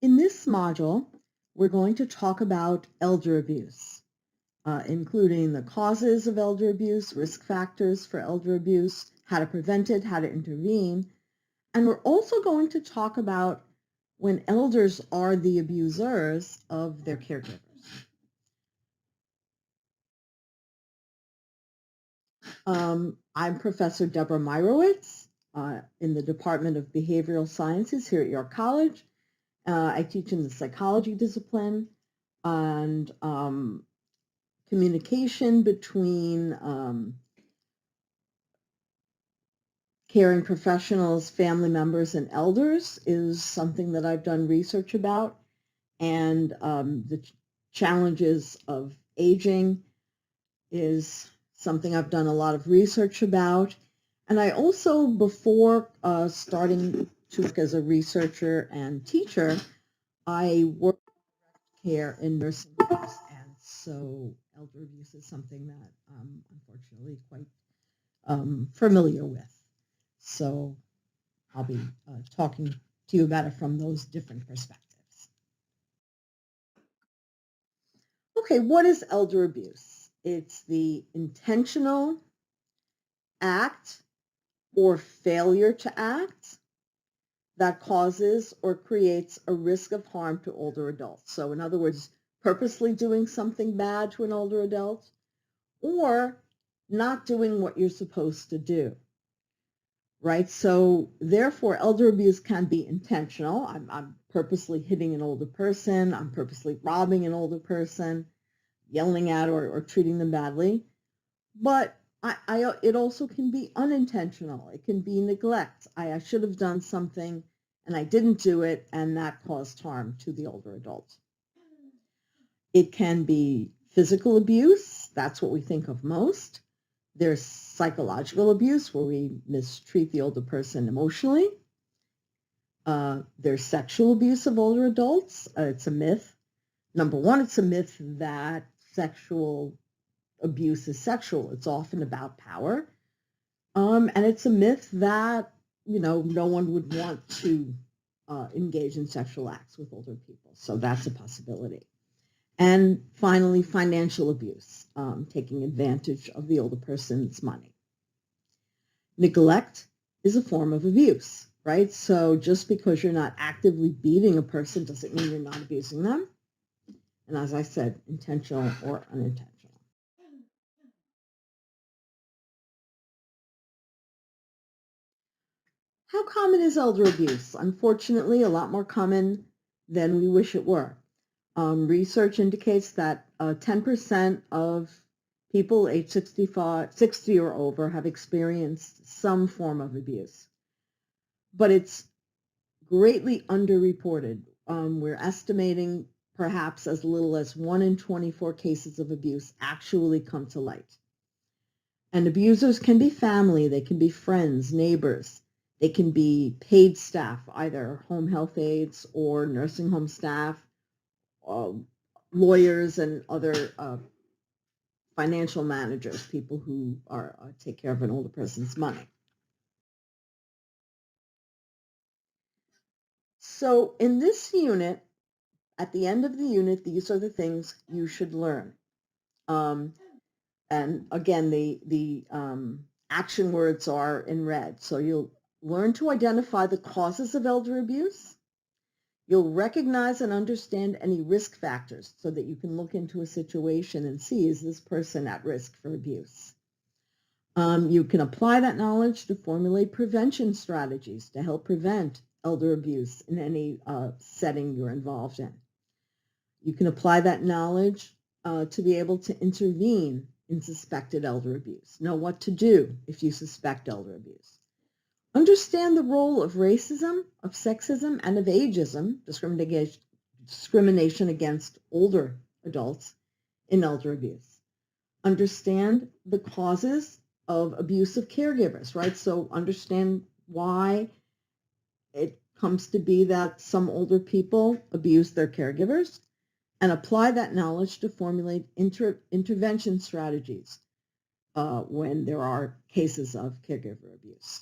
In this module, we're going to talk about elder abuse, including the causes of elder abuse, risk factors for elder abuse, how to prevent it, how to intervene. And we're also going to talk about when elders are the abusers of their caregivers. I'm Professor Deborah Meyerowitz in the Department of Behavioral Sciences here at York College. I teach in the psychology discipline and communication between caring professionals, family members, and elders is something that I've done research about. And the challenges of aging is something I've done a lot of research about. And I also, before starting to work as a researcher and teacher, I worked care in nursing homes, and so elder abuse is something that I'm unfortunately quite familiar with. So I'll be talking to you about it from those different perspectives. Okay, what is elder abuse? It's the intentional act or failure to act that causes or creates a risk of harm to older adults. So in other words, purposely doing something bad to an older adult or not doing what you're supposed to do, right? So therefore, elder abuse can be intentional. I'm purposely hitting an older person. I'm purposely robbing an older person, yelling at or treating them badly. But it also can be unintentional. It can be neglect. I should have done something and I didn't do it, and that caused harm to the older adult. It can be physical abuse. That's what we think of most. There's psychological abuse where we mistreat the older person emotionally. There's sexual abuse of older adults. It's a myth. Number one, it's a myth that sexual abuse is sexual. It's often about power. And it's a myth that, no one would want to engage in sexual acts with older people. So that's a possibility. And finally, financial abuse, taking advantage of the older person's money. Neglect is a form of abuse, right? So just because you're not actively beating a person doesn't mean you're not abusing them. And as I said, intentional or unintentional. How common is elder abuse? Unfortunately, a lot more common than we wish it were. Research indicates that 10% of people age 60 or over have experienced some form of abuse. But it's greatly underreported. We're estimating perhaps as little as 1 in 24 cases of abuse actually come to light. And abusers can be family, they can be friends, neighbors, they can be paid staff, either home health aides or nursing home staff, lawyers and other financial managers, people who take care of an older person's money. So in this unit, at the end of the unit, these are the things you should learn. And again, the action words are in red. So you'll learn to identify the causes of elder abuse. You'll recognize and understand any risk factors so that you can look into a situation and see, is this person at risk for abuse? You can apply that knowledge to formulate prevention strategies to help prevent elder abuse in any setting you're involved in. You can apply that knowledge to be able to intervene in suspected elder abuse. Know what to do if you suspect elder abuse. Understand the role of racism, of sexism, and of ageism, discrimination against older adults in elder abuse. Understand the causes of abusive caregivers, right? So understand why it comes to be that some older people abuse their caregivers, and apply that knowledge to formulate intervention strategies when there are cases of caregiver abuse.